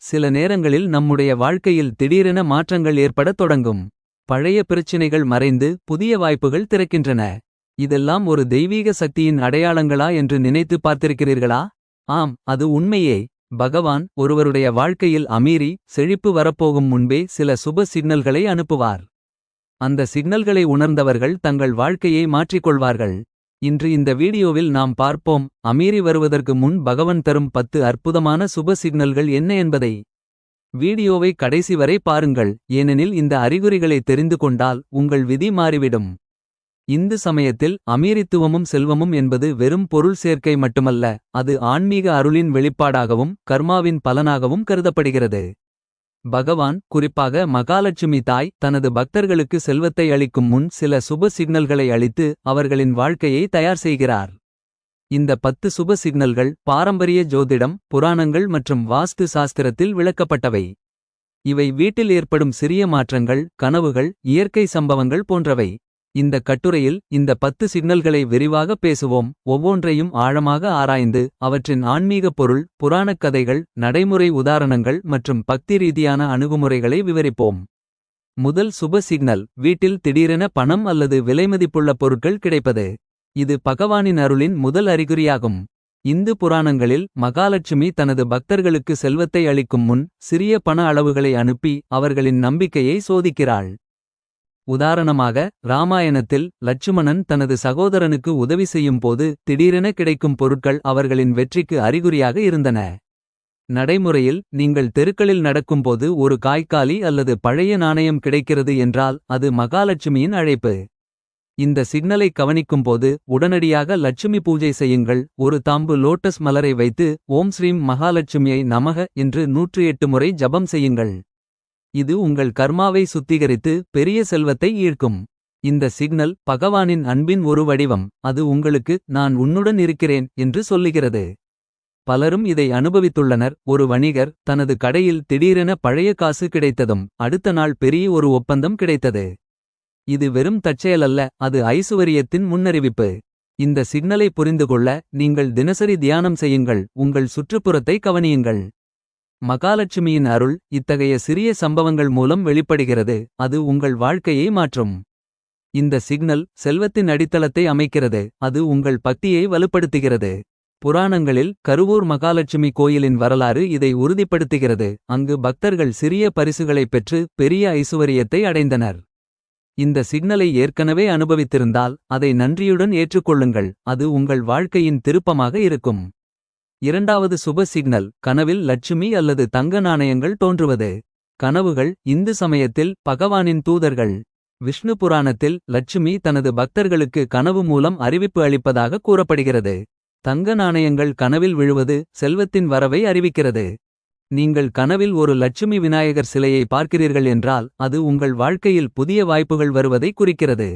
சில நேரங்களில் நம்முடைய வாழ்க்கையில் திடீரென மாற்றங்கள் ஏற்படத் தொடங்கும். பழைய பிரச்சினைகள் மறைந்து புதிய வாய்ப்புகள் திறக்கின்றன. இதெல்லாம் ஒரு தெய்வீக சக்தியின் அடையாளங்களா என்று நினைத்து பார்த்திருக்கிறீர்களா? ஆம், அது உண்மையே. பகவான் ஒருவருடைய வாழ்க்கையில் அமீறி செழிப்பு வரப்போகும் முன்பே சில சுப சிக்னல்களை அனுப்புவார். அந்த சிக்னல்களை உணர்ந்தவர்கள் தங்கள் வாழ்க்கையை மாற்றிக்கொள்வார்கள். இன்று இந்த வீடியோவில் நாம் பார்ப்போம், அமீறி வருவதற்கு முன் பகவன் தரும் 10 அற்புதமான சுப சிக்னல்கள் என்ன என்பதை. வீடியோவை கடைசி வரை பாருங்கள், ஏனெனில் இந்த அறிகுறிகளை தெரிந்து கொண்டால் உங்கள் விதி மாறிவிடும். இந்து சமயத்தில் அமீரித்துவமும் செல்வமும் என்பது வெறும் பொருள் சேர்க்கை மட்டுமல்ல, அது ஆன்மீக அருளின் வெளிப்பாடாகவும் கர்மாவின் பலனாகவும் கருதப்படுகிறது. பகவான், குறிப்பாக மகாலட்சுமி தாய், தனது பக்தர்களுக்கு செல்வத்தை அளிக்கும் முன் சில சுப சிக்னல்களை அளித்து அவர்களின் வாழ்க்கையை தயார் செய்கிறார். இந்த 10 சுப சிக்னல்கள் பாரம்பரிய ஜோதிடம், புராணங்கள் மற்றும் வாஸ்து சாஸ்திரத்தில் விளக்கப்பட்டவை. இவை வீட்டில் ஏற்படும் சிறிய மாற்றங்கள், கனவுகள், இயற்கை சம்பவங்கள் போன்றவை. இந்த கட்டுரையில் இந்த 10 சிக்னல்களை விரிவாக பேசுவோம். ஒவ்வொன்றையும் ஆழமாக ஆராய்ந்து அவற்றின் ஆன்மீக பொருள், புராணக் கதைகள், நடைமுறை உதாரணங்கள் மற்றும் பக்தி ரீதியான அணுகுமுறைகளை விவரிப்போம். முதல் சுப சிக்னல், வீட்டில் திடீரென பணம் அல்லது விலைமதிப்புள்ள பொருட்கள் கிடைப்பது. இது பகவானின் அருளின் முதல் அறிகுறியாகும். இந்து புராணங்களில் மகாலட்சுமி தனது பக்தர்களுக்கு செல்வத்தை அளிக்கும் முன் சிறிய பண அளவுகளை அனுப்பி அவர்களின் நம்பிக்கையை சோதிக்கிறாள். உதாரணமாக, ராமாயணத்தில் லட்சுமணன் தனது சகோதரனுக்கு உதவி செய்யும் போது திடீரென கிடைக்கும் பொருட்கள் அவர்களின் வெற்றிக்கு அறிகுறியாக இருந்தன. நடைமுறையில், நீங்கள் தெருக்களில் நடக்கும்போது ஒரு காய்காலி அல்லது பழைய நாணயம் கிடைக்கிறது என்றால் அது மகாலட்சுமியின் அழைப்பு. இந்த சிக்னலை கவனிக்கும்போது உடனடியாக லட்சுமி பூஜை செய்யுங்கள். ஒரு தாம்பு லோட்டஸ் மலரை வைத்து ஓம் ஸ்ரீம் மகாலட்சுமியை நமக என்று 108 முறை ஜபம் செய்யுங்கள். இது உங்கள் கர்மாவை சுத்திகரித்து பெரிய செல்வத்தை ஈர்க்கும். இந்த சிக்னல் பகவானின் அன்பின் ஒரு வடிவம். அது உங்களுக்கு நான் உன்னுடன் இருக்கிறேன் என்று சொல்லுகிறது. பலரும் இதை அனுபவித்துள்ளனர். ஒரு வணிகர் தனது கடையில் திடீரென பழைய காசு கிடைத்ததும் அடுத்த நாள் பெரிய ஒரு ஒப்பந்தம் கிடைத்தது. இது வெறும் தற்செயலல்ல, அது ஐசுவரியத்தின் முன்னறிவிப்பு. இந்த சிக்னலை புரிந்துகொள்ள நீங்கள் தினசரி தியானம் செய்யுங்கள், உங்கள் சுற்றுப்புறத்தை கவனியுங்கள். மகாலட்சுமியின் அருள் இத்தகைய சிறிய சம்பவங்கள் மூலம் வெளிப்படுகிறது. அது உங்கள் வாழ்க்கையை மாற்றும். இந்த சிக்னல் செல்வத்தின் அடித்தளத்தை அமைக்கிறது. அது உங்கள் பக்தியை வலுப்படுத்துகிறது. புராணங்களில் கருவூர் மகாலட்சுமி கோயிலின் வரலாறு இதை உறுதிப்படுத்துகிறது. அங்கு பக்தர்கள் சிறிய பரிசுகளைப் பெற்று பெரிய ஐசுவரியத்தை அடைந்தனர். இந்த சிக்னலை ஏற்கனவே அனுபவித்திருந்தால் அதை நன்றியுடன் ஏற்றுக்கொள்ளுங்கள். அது உங்கள் வாழ்க்கையின் திருப்பமாக இருக்கும். இரண்டாவது சுப சிக்னல், கனவில் லட்சுமி அல்லது தங்க நாணயங்கள் தோன்றுவது. கனவுகள் இந்து சமயத்தில் பகவானின் தூதர்கள். விஷ்ணு புராணத்தில் லட்சுமி தனது பக்தர்களுக்கு கனவு மூலம் அறிவிப்பு அளிப்பதாக கூறப்படுகிறது. தங்க நாணயங்கள் கனவில் விழுவது செல்வத்தின் வரவை அறிவிக்கிறது. நீங்கள் கனவில் ஒரு லட்சுமி விநாயகர் சிலையை பார்க்கிறீர்கள் என்றால் அது உங்கள் வாழ்க்கையில் புதிய வாய்ப்புகள் வருவதை குறிக்கிறது.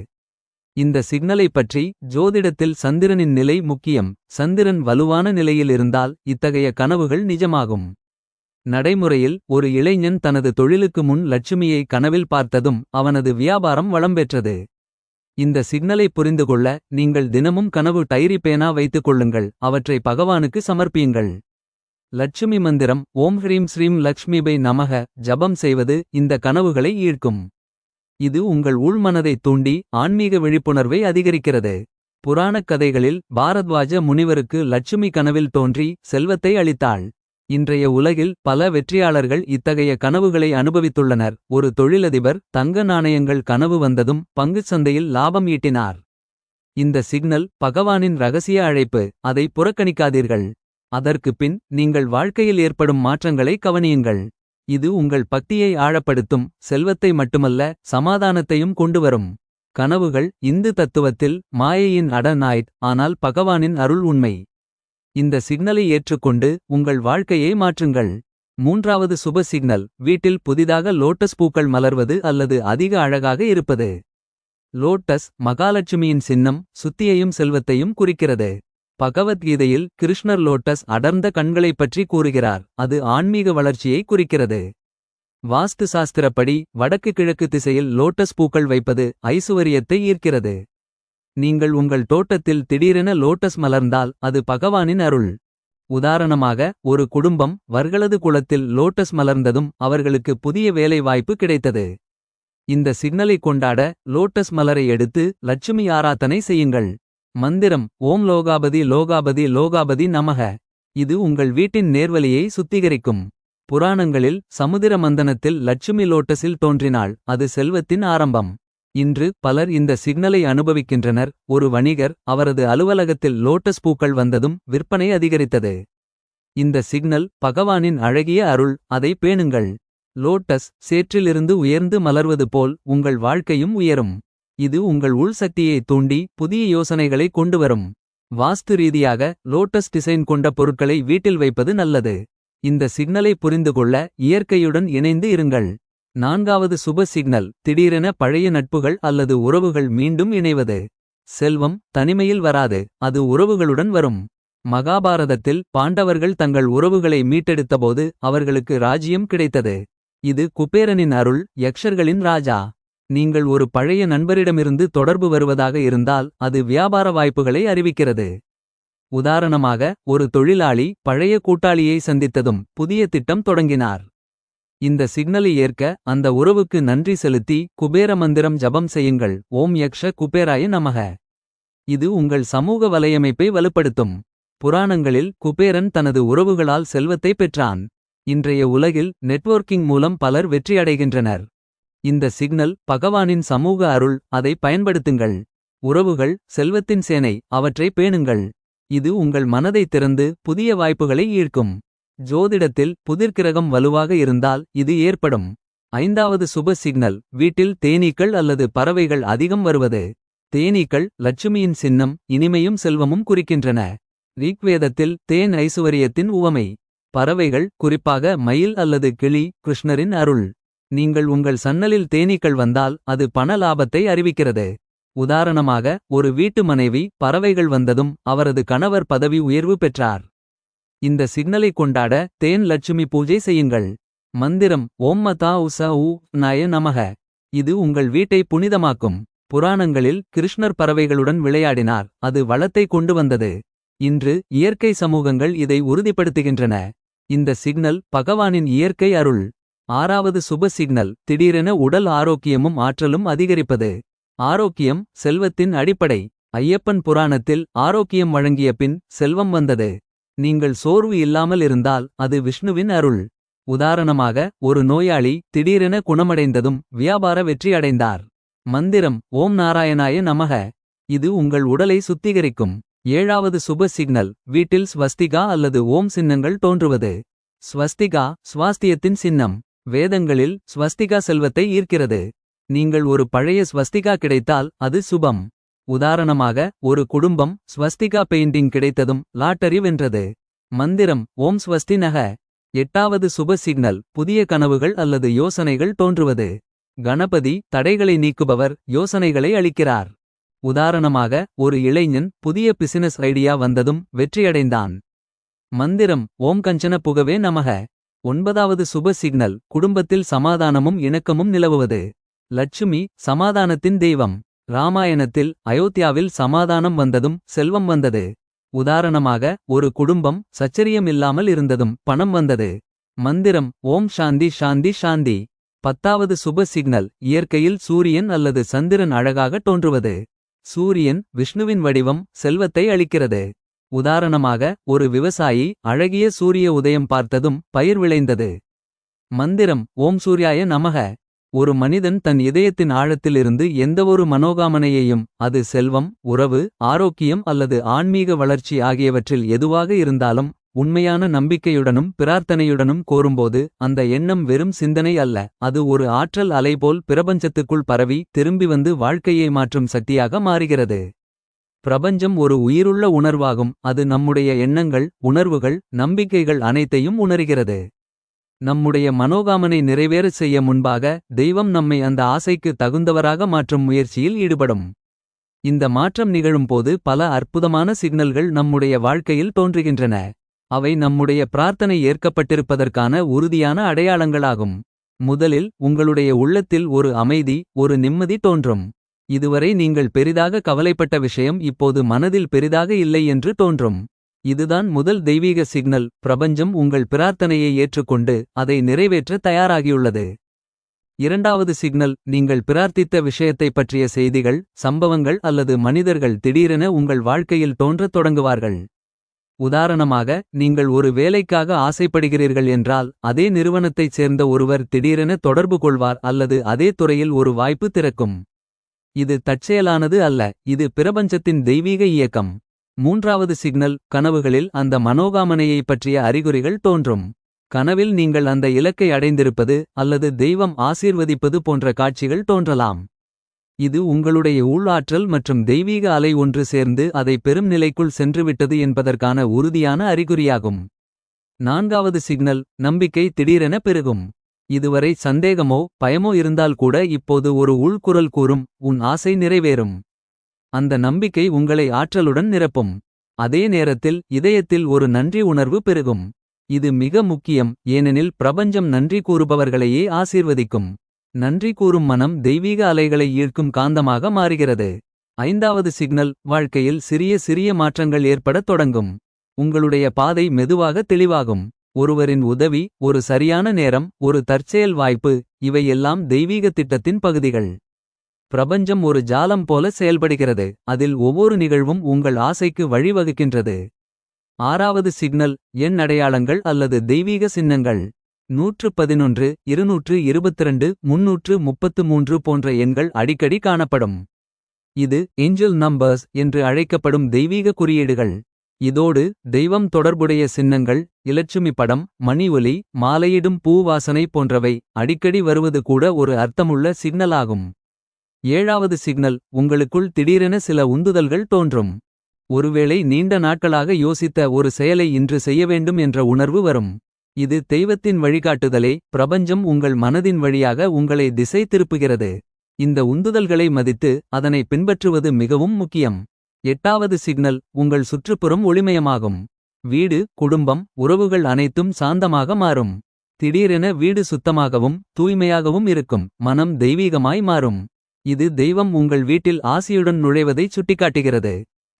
இந்த சிக்னலை பற்றி ஜோதிடத்தில் சந்திரனின் நிலை முக்கியம். சந்திரன் வலுவான நிலையில் இருந்தால் இத்தகைய கனவுகள் நிஜமாகும். நடைமுறையில் ஒரு இளைஞன் தனது தொழிலுக்கு முன் லட்சுமியை கனவில் பார்த்ததும் அவனது வியாபாரம் வளம் பெற்றது. இந்த சிக்னலை புரிந்துகொள்ள நீங்கள் தினமும் கனவு டைரி பேனா வைத்துக் கொள்ளுங்கள். அவற்றை பகவானுக்கு சமர்ப்பியுங்கள். லட்சுமி மந்திரம் ஓம் ஹ்ரீம் ஸ்ரீம் லக்ஷ்மிபை நமக ஜபம் செய்வது இந்த கனவுகளை ஈர்க்கும். இது உங்கள் உள்மனதை தூண்டி ஆன்மீக விழிப்புணர்வை அதிகரிக்கிறது. புராணக் கதைகளில் பாரத்வாஜ முனிவருக்கு லட்சுமி கனவில் தோன்றி செல்வத்தை அளித்தாள். இன்றைய உலகில் பல வெற்றியாளர்கள் இத்தகைய கனவுகளை அனுபவித்துள்ளனர். ஒரு தொழிலதிபர் தங்க நாணயங்கள் கனவு வந்ததும் பங்குச் சந்தையில் லாபம் ஈட்டினார். இந்த சிக்னல் பகவானின் ரகசிய அழைப்பு. அதை புறக்கணிக்காதீர்கள். அதற்கு பின் நீங்கள் வாழ்க்கையில் ஏற்படும் மாற்றங்களை கவனியுங்கள். இது உங்கள் பக்தியை ஆழப்படுத்தும். செல்வத்தை மட்டுமல்ல, சமாதானத்தையும் கொண்டுவரும். கனவுகள் இந்து தத்துவத்தில் மாயையின் அடநாய்ட், ஆனால் பகவானின் அருள் உண்மை. இந்த சிக்னலை ஏற்றுக்கொண்டு உங்கள் வாழ்க்கையை மாற்றுங்கள். மூன்றாவது சுப சிக்னல், வீட்டில் புதிதாக லோட்டஸ் பூக்கள் மலர்வது அல்லது அதிக அழகாக இருப்பது. லோட்டஸ் மகாலட்சுமியின் சின்னம், சுத்தியையும் செல்வத்தையும் குறிக்கிறது. பகவத்கீதையில் கிருஷ்ணர் லோட்டஸ் அடர்ந்த கண்களைப் பற்றி கூறுகிறார். அது ஆன்மீக வளர்ச்சியை குறிக்கிறது. வாஸ்து சாஸ்திரப்படி வடக்கு கிழக்கு திசையில் லோட்டஸ் பூக்கள் வைப்பது ஐசுவரியத்தை ஈர்க்கிறது. நீங்கள் உங்கள் தோட்டத்தில் திடீரென லோட்டஸ் மலர்ந்தால் அது பகவானின் அருள். உதாரணமாக ஒரு குடும்பம் வர்களது குளத்தில் லோட்டஸ் மலர்ந்ததும் அவர்களுக்கு புதிய வேலை வாய்ப்பு கிடைத்தது. இந்த சிக்னலை கொண்டாட லோட்டஸ் மலரை எடுத்து லட்சுமி ஆராதனை செய்யுங்கள். மந்திரம் ஓம் லோகாபதி லோகாபதி லோகாபதி நமக. இது உங்கள் வீட்டின் நேர்வழியை சுத்திகரிக்கும். புராணங்களில் சமுதிர மந்தனத்தில் லட்சுமி லோட்டஸில் தோன்றினாள், அது செல்வத்தின் ஆரம்பம். இன்று பலர் இந்த சிக்னலை அனுபவிக்கின்றனர். ஒரு வணிகர் அவரது அலுவலகத்தில் லோட்டஸ் பூக்கள் வந்ததும் விற்பனை அதிகரித்தது. இந்த சிக்னல் பகவானின் அழகிய அருள், அதை பேணுங்கள். லோட்டஸ் சேற்றிலிருந்து உயர்ந்து மலர்வது போல் உங்கள் வாழ்க்கையும் உயரும். இது உங்கள் உள் சக்தியை தூண்டி புதிய யோசனைகளை கொண்டுவரும். வாஸ்து ரீதியாக லோட்டஸ் டிசைன் கொண்ட பொருட்களை வீட்டில் வைப்பது நல்லது. இந்த சிக்னலை புரிந்துகொள்ள இயற்கையுடன் இணைந்து இருங்கள். நான்காவது சுப சிக்னல் திடீரென பழைய நட்புகள் அல்லது உறவுகள் மீண்டும் இணைவது. செல்வம் தனிமையில் வராது, அது உறவுகளுடன் வரும். மகாபாரதத்தில் பாண்டவர்கள் தங்கள் உறவுகளை மீட்டெடுத்தபோது அவர்களுக்கு ராஜ்யம் கிடைத்தது. இது குபேரனின் அருள், யக்ஷர்களின் ராஜா. நீங்கள் ஒரு பழைய நண்பரிடமிருந்து தொடர்பு வருவதாக இருந்தால் அது வியாபார வாய்ப்புகளை அறிவிக்கிறது. உதாரணமாக ஒரு தொழிலாளி பழைய கூட்டாளியை சந்தித்ததும் புதிய திட்டம் தொடங்கினார். இந்த சிக்னலை ஏற்க அந்த உறவுக்கு நன்றி செலுத்தி குபேர மந்திரம் ஜபம் செய்யுங்கள். ஓம் யக்ஷ குபேராய நமக. இது உங்கள் சமூக வலையமைப்பை வலுப்படுத்தும். புராணங்களில் குபேரன் தனது உறவுகளால் செல்வத்தை பெற்றான். இன்றைய உலகில் நெட்வொர்க்கிங் மூலம் பலர் வெற்றியடைகின்றனர். இந்த சிக்னல் பகவானின் சமூக அருள், அதை பயன்படுத்துங்கள். உறவுகள் செல்வத்தின் சேனை, அவற்றை பேணுங்கள். இது உங்கள் மனதை திறந்து புதிய வாய்ப்புகளை ஈர்க்கும். ஜோதிடத்தில் புதிர்க்கிரகம் வலுவாக இருந்தால் இது ஏற்படும். ஐந்தாவது சுப சிக்னல் வீட்டில் தேனீக்கள் அல்லது பறவைகள் அதிகம் வருவது. தேனீக்கள் லட்சுமியின் சின்னம், இனிமையும் செல்வமும் குறிக்கின்றன. ரிக்வேதத்தில் தேன் ஐசுவரியத்தின் உவமை. பறவைகள் குறிப்பாக மயில் அல்லது கிளி கிருஷ்ணரின் அருள். நீங்கள் உங்கள் சன்னலில் தேனீக்கள் வந்தால் அது பண லாபத்தை அறிவிக்கிறது. உதாரணமாக ஒரு வீட்டு மனைவி பறவைகள் வந்ததும் அவரது கணவர் பதவி உயர்வு பெற்றார். இந்த சிக்னலை கொண்டாட தேன் லட்சுமி பூஜை செய்யுங்கள். மந்திரம் ஓம் மதா உச உ நாய நமக. இது உங்கள் வீட்டை புனிதமாக்கும். புராணங்களில் கிருஷ்ணர் பறவைகளுடன் விளையாடினார், அது வளத்தை கொண்டு வந்தது. இன்று இயற்கை சமூகங்கள் இதை உறுதிப்படுத்துகின்றன. இந்த சிக்னல் பகவானின் இயற்கை அருள். ஆறாவது சுப சிக்னல் திடீரென உடல் ஆரோக்கியமும் ஆற்றலும் அதிகரிப்பது. ஆரோக்கியம் செல்வத்தின் அடிப்படை. ஐயப்பன் புராணத்தில் ஆரோக்கியம் வழங்கிய பின் செல்வம் வந்தது. நீங்கள் சோர்வு இல்லாமல் இருந்தால் அது விஷ்ணுவின் அருள். உதாரணமாக ஒரு நோயாளி திடீரென குணமடைந்ததும் வியாபார வெற்றி அடைந்தார். மந்திரம் ஓம் நாராயணாய நமக. இது உங்கள் உடலை சுத்திகரிக்கும். ஏழாவது சுப சிக்னல் வீட்டில் ஸ்வஸ்திகா அல்லது ஓம் சின்னங்கள் தோன்றுவது. ஸ்வஸ்திகா ஸ்வாஸ்தியத்தின் சின்னம். வேதங்களில் ஸ்வஸ்திகா செல்வத்தை ஈர்க்கிறது. நீங்கள் ஒரு பழைய ஸ்வஸ்திகா கிடைத்தால் அது சுபம். உதாரணமாக ஒரு குடும்பம் ஸ்வஸ்திகா பெயிண்டிங் கிடைத்ததும் லாட்டரி வென்றது. மந்திரம் ஓம் ஸ்வஸ்தி நக. எட்டாவது சுப சிக்னல் புதிய கனவுகள் அல்லது யோசனைகள் தோன்றுவது. கணபதி தடைகளை நீக்குபவர், யோசனைகளை அளிக்கிறார். உதாரணமாக ஒரு இளைஞன் புதிய பிசினஸ் ஐடியா வந்ததும் வெற்றியடைந்தான். மந்திரம் ஓம் கஞ்சன புகவே நமக. ஒன்பதாவது சுப சிக்னல் குடும்பத்தில் சமாதானமும் இணக்கமும் நிலவுவது. லட்சுமி சமாதானத்தின் தெய்வம். ராமாயணத்தில் அயோத்தியாவில் சமாதானம் வந்ததும் செல்வம் வந்தது. உதாரணமாக ஒரு குடும்பம் சச்சரியம் இல்லாமல் இருந்ததும் பணம் வந்தது. மந்திரம் ஓம் சாந்தி சாந்தி சாந்தி. பத்தாவது சுப சிக்னல் இயற்கையில் சூரியன் அல்லது சந்திரன் அழகாக தோன்றுவது. சூரியன் விஷ்ணுவின் வடிவம், செல்வத்தை அளிக்கிறது. உதாரணமாக ஒரு விவசாயி அழகிய சூரிய உதயம் பார்த்ததும் பயிர் விளைந்தது. மந்திரம் ஓம் சூர்யாய நமக. ஒரு மனிதன் தன் இதயத்தின் ஆழத்திலிருந்து எந்தவொரு மனோகாமனையையும், அது செல்வம், உறவு, ஆரோக்கியம் அல்லது ஆன்மீக வளர்ச்சி ஆகியவற்றில் எதுவாக இருந்தாலும் உண்மையான நம்பிக்கையுடனும் பிரார்த்தனையுடனும் கோரும்போது அந்த எண்ணம் வெறும் சிந்தனை அல்ல, அது ஒரு ஆற்றல் அலைபோல் பிரபஞ்சத்துக்குள் பரவி திரும்பி வந்து வாழ்க்கையை மாற்றும் சக்தியாக மாறுகிறது. பிரபஞ்சம் ஒரு உயிருள்ள உணர்வாகும், அது நம்முடைய எண்ணங்கள், உணர்வுகள், நம்பிக்கைகள் அனைத்தையும் உணர்கிறது. நம்முடைய மனோகாமனை நிறைவேறச் செய்ய முன்பாக தெய்வம் நம்மை அந்த ஆசைக்கு தகுந்தவராக மாற்றும் முயற்சியில் ஈடுபடும். இந்த மாற்றம் நிகழும்போது பல அற்புதமான சிக்னல்கள் நம்முடைய வாழ்க்கையில் தோன்றுகின்றன. அவை நம்முடைய பிரார்த்தனை ஏற்கப்பட்டிருப்பதற்கான உறுதியான அடையாளங்களாகும். முதலில் உங்களுடைய உள்ளத்தில் ஒரு அமைதி, ஒரு நிம்மதி தோன்றும். இதுவரை நீங்கள் பெரிதாக கவலைப்பட்ட விஷயம் இப்போது மனதில் பெரிதாக இல்லை என்று தோன்றும். இதுதான் முதல் தெய்வீக சிக்னல். பிரபஞ்சம் உங்கள் பிரார்த்தனையை ஏற்றுக்கொண்டு அதை நிறைவேற்ற தயாராகியுள்ளது. இரண்டாவது சிக்னல், நீங்கள் பிரார்த்தித்த விஷயத்தைப் பற்றிய செய்திகள், சம்பவங்கள் அல்லது மனிதர்கள் திடீரென உங்கள் வாழ்க்கையில் தோன்றத் தொடங்குவார்கள். உதாரணமாக, நீங்கள் ஒரு வேலைக்காக ஆசைப்படுகிறீர்கள் என்றால், அதே நிறுவனத்தைச் சேர்ந்த ஒருவர் திடீரென தொடர்பு கொள்வார் அல்லது அதே துறையில் ஒரு வாய்ப்பு திறக்கும். இது தற்செயலானது அல்ல, இது பிரபஞ்சத்தின் தெய்வீக இயக்கம். மூன்றாவது சிக்னல், கனவுகளில் அந்த மனோகாமனையைப் பற்றிய அறிகுறிகள் தோன்றும். கனவில் நீங்கள் அந்த இலக்கை அடைந்திருப்பது அல்லது தெய்வம் ஆசீர்வதிப்பது போன்ற காட்சிகள் தோன்றலாம். இது உங்களுடைய உள்ளாற்றல் மற்றும் தெய்வீக அலை ஒன்று சேர்ந்து அதை பெரும் நிலைக்குள் சென்றுவிட்டது என்பதற்கான உறுதியான அறிகுறியாகும். நான்காவது சிக்னல், நம்பிக்கை திடீரென பெருகும். இதுவரை சந்தேகமோ பயமோ இருந்தால் கூட இப்போது ஒரு உள்குரல் கூறும், உன் ஆசை நிறைவேறும். அந்த நம்பிக்கை உங்களை ஆற்றலுடன் நிரப்பும். அதே நேரத்தில் இதயத்தில் ஒரு நன்றி உணர்வு பெருகும். இது மிக முக்கியம், ஏனெனில் பிரபஞ்சம் நன்றி கூறுபவர்களையே ஆசீர்வதிக்கும். நன்றி கூறும் மனம் தெய்வீக அலைகளை ஈர்க்கும் காந்தமாக மாறுகிறது. ஐந்தாவது சிக்னல், வாழ்க்கையில் சிறிய சிறிய மாற்றங்கள் ஏற்படத் தொடங்கும். உங்களுடைய பாதை மெதுவாக தெளிவாகும். ஒருவரின் உதவி, ஒரு சரியான நேரம், ஒரு தற்செயல் வாய்ப்பு, இவை எல்லாம் தெய்வீக திட்டத்தின் பகுதிகள். பிரபஞ்சம் ஒரு ஜாலம் போல செயல்படுகிறது, அதில் ஒவ்வொரு நிகழ்வும் உங்கள் ஆசைக்கு வழிவகுக்கின்றது. ஆறாவது சிக்னல், எண் அடையாளங்கள் அல்லது தெய்வீக சின்னங்கள். 111, 222, 333 போன்ற எண்கள் அடிக்கடி காணப்படும். இது ஏஞ்சல் நம்பர்ஸ் என்று அழைக்கப்படும் தெய்வீக குறியீடுகள். இதோடு தெய்வம் தொடர்புடைய சின்னங்கள், இலட்சுமி படம், மணி ஒலி, மாலையிடும் பூ வாசனை போன்றவை அடிக்கடி வருவது கூட ஒரு அர்த்தமுள்ள சிக்னலாகும். ஏழாவது சிக்னல், உங்களுக்குள் திடீரென சில உந்துதல்கள் தோன்றும். ஒருவேளை நீண்ட நாட்களாக யோசித்த ஒரு செயலை இன்று செய்ய வேண்டும் என்ற உணர்வு வரும். இது தெய்வத்தின் வழிகாட்டுதலே, பிரபஞ்சம் உங்கள் மனதின் வழியாக உங்களை திசை திருப்புகிறது. இந்த உந்துதல்களை மதித்து அதனை பின்பற்றுவது மிகவும் முக்கியம். எட்டாவது சிக்னல், உங்கள் சுற்றுப்புறம் ஒளிமயமாகும். வீடு, குடும்பம், உறவுகள் அனைத்தும் சாந்தமாக மாறும். திடீரென வீடு சுத்தமாகவும் தூய்மையாகவும் இருக்கும், மனம் தெய்வீகமாய் மாறும். இது தெய்வம் உங்கள் வீட்டில் ஆசியுடன் நுழைவதை சுட்டிக்காட்டுகிறது.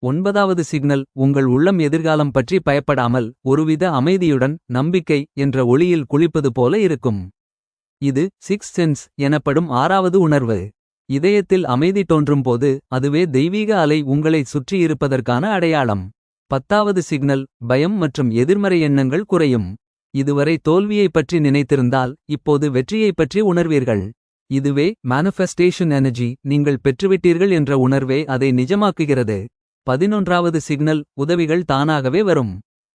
ஒன்பதாவது சிக்னல், உங்கள் உள்ளம் எதிர்காலம் பற்றி பயப்படாமல் ஒருவித அமைதியுடன் நம்பிக்கை என்ற ஒளியில் குளிப்பது போல இருக்கும். இது சிக்ஸ் சென்ஸ் எனப்படும் ஆறாவது உணர்வு. இதயத்தில் அமைதி தோன்றும் போது அதுவே தெய்வீக அலை உங்களை சுற்றியிருப்பதற்கான அடையாளம். பத்தாவது சிக்னல், பயம் மற்றும் எதிர்மறை எண்ணங்கள் குறையும். இதுவரை தோல்வியைப் பற்றி நினைத்திருந்தால் இப்போது வெற்றியைப் பற்றி உணர்வீர்கள். இதுவே மேனிஃபெஸ்டேஷன் எனர்ஜி, நீங்கள் பெற்றுவிட்டீர்கள் என்ற உணர்வே அதை நிஜமாக்குகிறது. 11வது சிக்னல், உதவிகள் தானாகவே வரும்.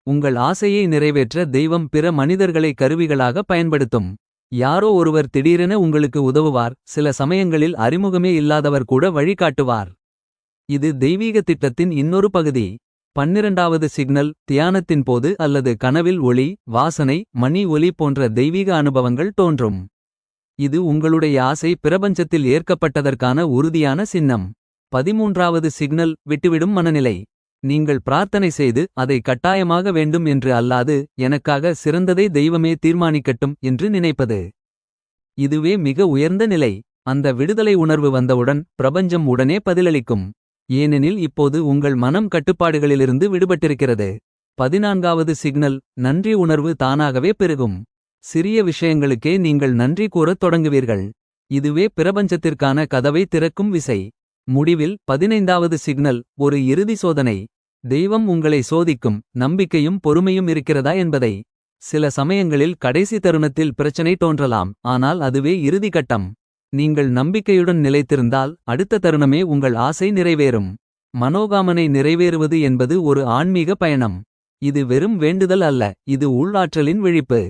உங்கள் ஆசையை நிறைவேற்ற தெய்வம் பிற மனிதர்களை கருவிகளாக பயன்படுத்தும். யாரோ ஒருவர் திடீரென உங்களுக்கு உதவுவார், சில சமயங்களில் அறிமுகமே இல்லாதவர் கூட வழிகாட்டுவார். இது தெய்வீக திட்டத்தின் இன்னொரு பகுதி. 12வது சிக்னல், தியானத்தின் போது அல்லது கனவில் ஒளி, வாசனை, மணி ஒலி போன்ற தெய்வீக அனுபவங்கள் தோன்றும். இது உங்களுடைய ஆசை பிரபஞ்சத்தில் ஏற்கப்பட்டதற்கான உறுதியான சின்னம். 13வது சிக்னல், விட்டுவிடும் மனநிலை. நீங்கள் பிரார்த்தனை செய்து அதை கட்டாயமாக வேண்டும் என்று அல்லாது, எனக்காக சிறந்ததை தெய்வமே தீர்மானிக்கட்டும் என்று நினைப்பது. இதுவே மிக உயர்ந்த நிலை. அந்த விடுதலை உணர்வு வந்தவுடன் பிரபஞ்சம் உடனே பதிலளிக்கும். ஏனெனில் இப்போது உங்கள் மனம் கட்டுப்பாடுகளிலிருந்து விடுபட்டிருக்கிறது. 14வது சிக்னல், நன்றி உணர்வு தானாகவே பெருகும். சிறிய விஷயங்களுக்கே நீங்கள் நன்றி கூறத் தொடங்குவீர்கள். இதுவே பிரபஞ்சத்திற்கான கதவை திறக்கும் விசை. முடிவில் 15வது சிக்னல், ஒரு இறுதி சோதனை. தெய்வம் உங்களை சோதிக்கும், நம்பிக்கையும் பொறுமையும் இருக்கிறதா என்பதை. சில சமயங்களில் கடைசி தருணத்தில் பிரச்சனை தோன்றலாம், ஆனால் அதுவே இறுதி கட்டம். நீங்கள் நம்பிக்கையுடன் நிலைத்திருந்தால் அடுத்த தருணமே உங்கள் ஆசை நிறைவேறும். மனோகாமனை நிறைவேறுவது என்பது ஒரு ஆன்மீக பயணம். இது வெறும் வேண்டுதல் அல்ல, இது உள்ளாற்றலின் விழிப்பு.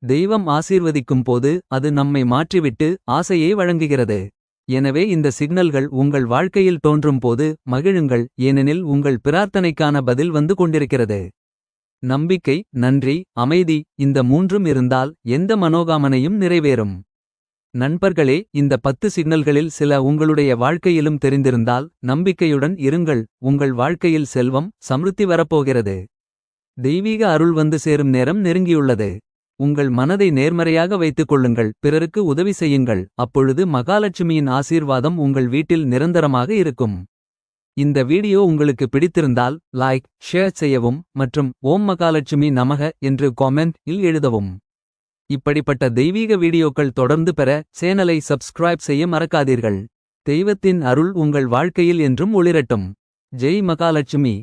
தெய்வம் ஆசீர்வதிக்கும் போது அது நம்மை மாற்றிவிட்டு ஆசையை வழங்குகிறது. எனவே இந்த சிக்னல்கள் உங்கள் வாழ்க்கையில் தோன்றும் போது மகிழுங்கள், ஏனெனில் உங்கள் பிரார்த்தனைக்கான பதில் வந்து கொண்டிருக்கிறது. நம்பிக்கை, நன்றி, அமைதி, இந்த மூன்றும் இருந்தால் எந்த மனோகாமனையும் நிறைவேறும். நண்பர்களே, இந்த 10 சிக்னல்களில் சில உங்களுடைய வாழ்க்கையிலும் தெரிந்திருந்தால் நம்பிக்கையுடன் இருங்கள், உங்கள் வாழ்க்கையில் செல்வம், சம்ருத்தி வரப்போகிறது. தெய்வீக அருள் வந்து சேரும் நேரம் நெருங்கியுள்ளது. உங்கள் மனதை நேர்மறையாக வைத்துக் கொள்ளுங்கள், பிறருக்கு உதவி செய்யுங்கள், அப்பொழுது மகாலட்சுமியின் ஆசீர்வாதம் உங்கள் வீட்டில் நிரந்தரமாக இருக்கும். இந்த வீடியோ உங்களுக்கு பிடித்திருந்தால் லைக் ஷேர் செய்யவும் மற்றும் ஓம் மகாலட்சுமி நமக என்று காமெண்ட் இல் எழுதவும். இப்படிப்பட்ட தெய்வீக வீடியோக்கள் தொடர்ந்து பெற சேனலை சப்ஸ்கிரைப் செய்ய மறக்காதீர்கள். தெய்வத்தின் அருள் உங்கள் வாழ்க்கையில் என்றும் ஒளிரட்டும். ஜெய் மகாலட்சுமி.